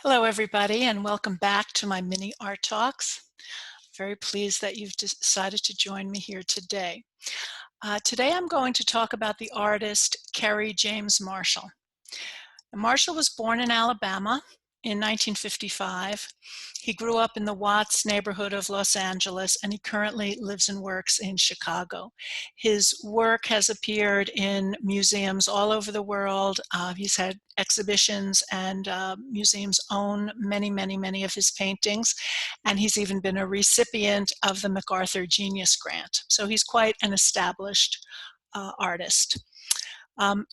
Hello, everybody, and welcome back to my mini art talks. Very pleased that you've decided to join me here today. Today I'm going to talk about the artist Kerry James Marshall. Marshall was born in Alabama in 1955. He grew up in the Watts neighborhood of Los Angeles, and he currently lives and works in Chicago. His work has appeared in museums all over the world. He's had exhibitions, and museums own many of his paintings, and he's even been a recipient of the MacArthur Genius Grant. So he's quite an established artist.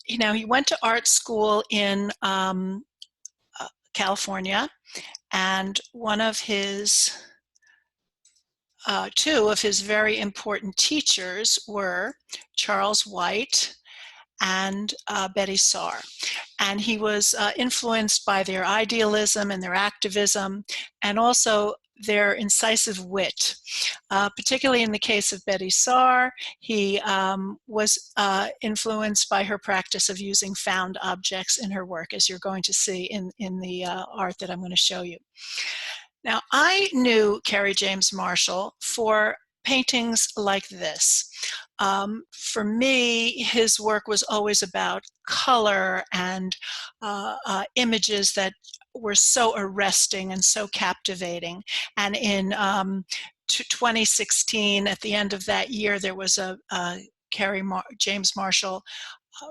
He went to art school in California, and two of his very important teachers were Charles White and Betty Saar. And he was influenced by their idealism and their activism, and also their incisive wit. Particularly in the case of Betty Saar, he was influenced by her practice of using found objects in her work, as you're going to see in the art that I'm going to show you. Now, I knew Kerry James Marshall for paintings like this. For me, his work was always about color and images that were so arresting and so captivating. And in 2016, at the end of that year, there was a James Marshall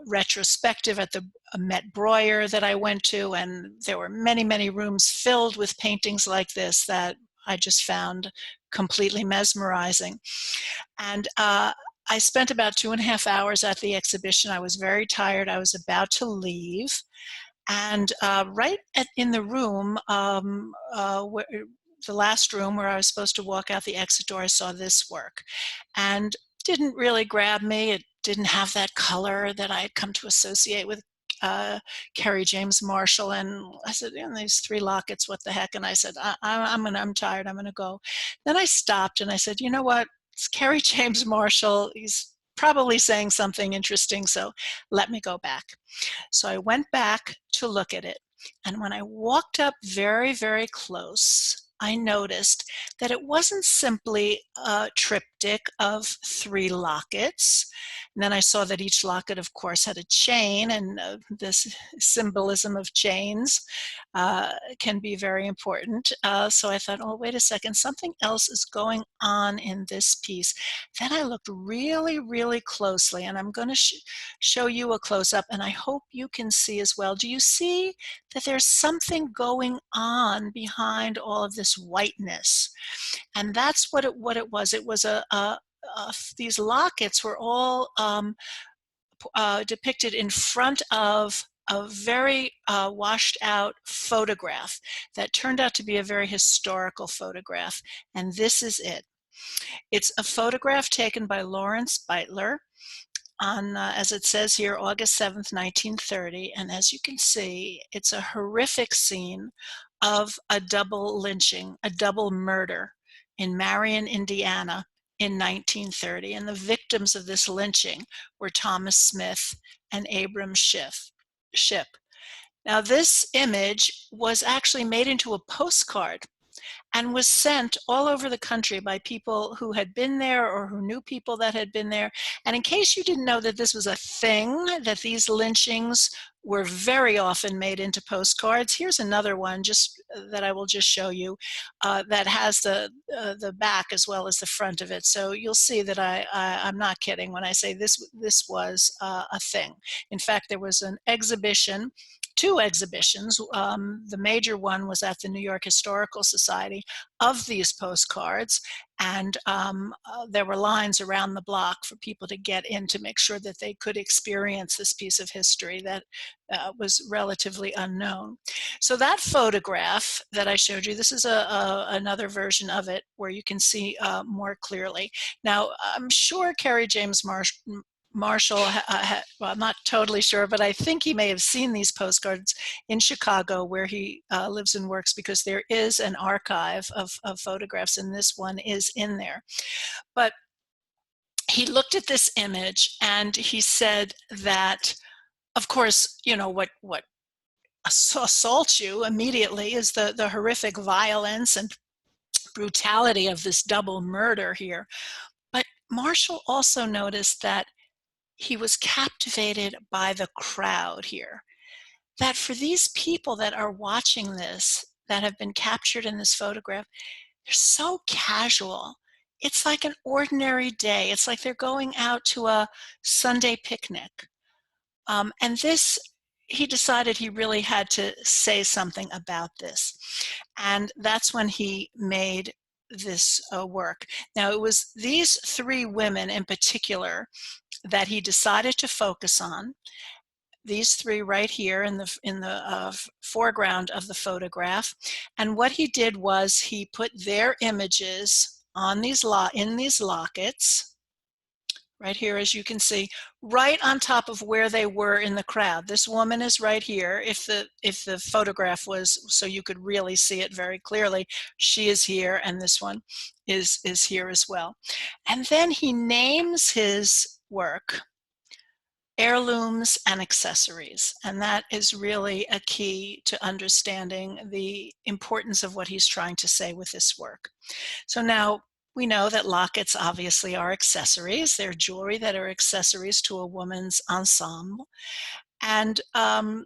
retrospective at the Met Breuer that I went to, and there were many rooms filled with paintings like this that I just found completely mesmerizing. And I spent about 2.5 hours at the exhibition. I was very tired. I was about to leave. And in the room, the last room where I was supposed to walk out the exit door, I saw this work. And didn't really grab me. It didn't have that color that I had come to associate with Kerry James Marshall. And I said, these 3 lockets, what the heck? And I said, I'm tired, I'm gonna go. Then I stopped and I said, you know what? It's Kerry James Marshall. He's probably saying something interesting, so let me go back. So I went back to look at it. And when I walked up very close, I noticed that it wasn't simply a triptych of 3 lockets. And then I saw that each locket, of course, had a chain, and this symbolism of chains can be very important. So I thought, oh, wait a second, something else is going on in this piece. Then I looked really closely, and I'm going to show you a close-up, and I hope you can see as well. Do you see that there's something going on behind all of this whiteness? And that's what it was. It was these lockets were all depicted in front of a very washed out photograph that turned out to be a very historical photograph. And this is it. It's a photograph taken by Lawrence Beitler on, as it says here, August 7th, 1930. And as you can see, it's a horrific scene of a double lynching, a double murder in Marion, Indiana in 1930. And the victims of this lynching were Thomas Smith and Abram Shipp. Now, this image was actually made into a postcard and was sent all over the country by people who had been there or who knew people that had been there. And in case you didn't know that this was a thing, that these lynchings were very often made into postcards, here's another one that I will just show you that has the back as well as the front of it. So you'll see that I'm not kidding when I say this was a thing. In fact, there was an exhibition, 2 exhibitions. The major one was at the New York Historical Society of these postcards, and there were lines around the block for people to get in to make sure that they could experience this piece of history that was relatively unknown. So that photograph that I showed you, this is another version of it where you can see more clearly. Now, I'm sure Kerry James Marshall, well, I'm not totally sure, but I think he may have seen these postcards in Chicago where he lives and works, because there is an archive of photographs, and this one is in there. But he looked at this image and he said that, of course, what assault you immediately is the horrific violence and brutality of this double murder here. But Marshall also noticed that he was captivated by the crowd here. That for these people that are watching this, that have been captured in this photograph, they're so casual. It's like an ordinary day. It's like they're going out to a Sunday picnic. And this, he decided he really had to say something about this. And that's when he made this work. Now, it was these three women in particular that he decided to focus on. These three right here in the foreground of the photograph. And what he did was he put their images on in these lockets, right here, as you can see, right on top of where they were in the crowd. This woman is right here. If the photograph was so you could really see it very clearly, she is here, and this one is here as well. And then he names his work Heirlooms and Accessories, and that is really a key to understanding the importance of what he's trying to say with this work. So now we know that lockets obviously are accessories. They're jewelry that are accessories to a woman's ensemble. And I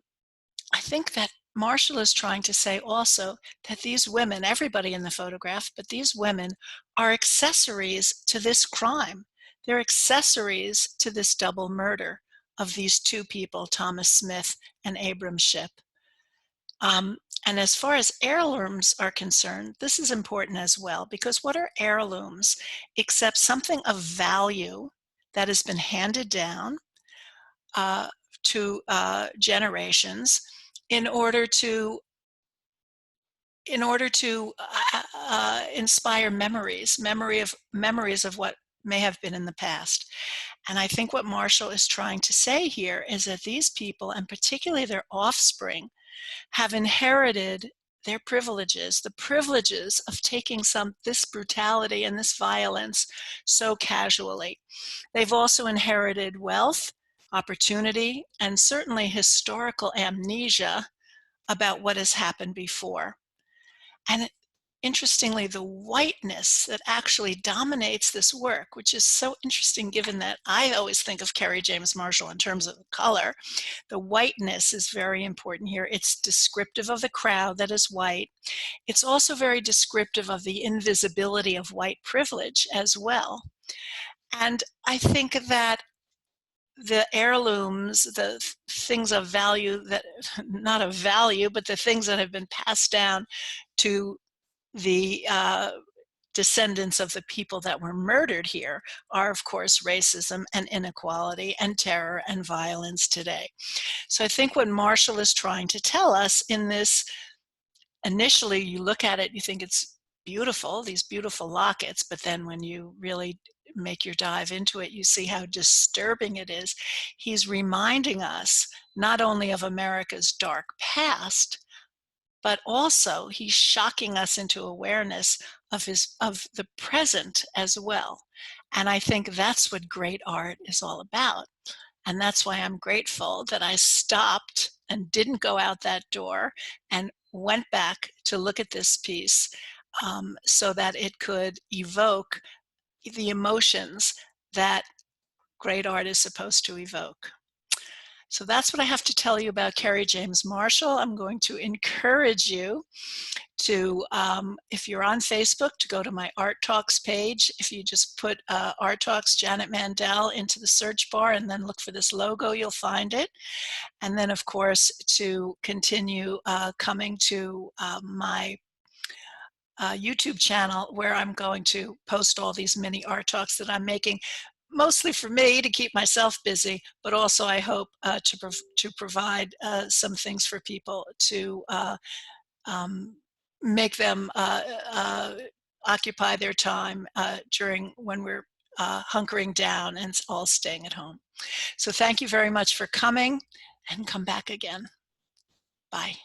think that Marshall is trying to say also that these women, everybody in the photograph, but these women are accessories to this crime. They're accessories to this double murder of these two people, Thomas Smith and Abram Shipp. And as far as heirlooms are concerned, this is important as well, because what are heirlooms except something of value that has been handed down to generations in order to inspire memories of what may have been in the past. And I think what Marshall is trying to say here is that these people, and particularly their offspring, have inherited their privileges, the privileges of taking this brutality and this violence so casually. They've also inherited wealth, opportunity, and certainly historical amnesia about what has happened before. And interestingly, the whiteness that actually dominates this work, which is so interesting given that I always think of Kerry James Marshall in terms of color, the whiteness is very important here. It's descriptive of the crowd that is white. It's also very descriptive of the invisibility of white privilege as well. And I think that the heirlooms, the things of value that, not of value, but the things that have been passed down to the descendants of the people that were murdered here are, of course, racism and inequality and terror and violence today. So I think what Marshall is trying to tell us in this, initially you look at it, you think it's beautiful, these beautiful lockets, but then when you really make your dive into it, you see how disturbing it is. He's reminding us not only of America's dark past, but also he's shocking us into awareness of the present as well. And I think that's what great art is all about. And that's why I'm grateful that I stopped and didn't go out that door and went back to look at this piece so that it could evoke the emotions that great art is supposed to evoke. So that's what I have to tell you about Kerry James Marshall. I'm going to encourage you to, if you're on Facebook, to go to my Art Talks page. If you just put Art Talks Janet Mandel into the search bar and then look for this logo, you'll find it. And then, of course, to continue coming to my YouTube channel, where I'm going to post all these mini art talks that I'm making, mostly for me to keep myself busy, but also I hope to provide some things for people to make them occupy their time during when we're hunkering down and all staying at home. So thank you very much for coming, and come back again. Bye.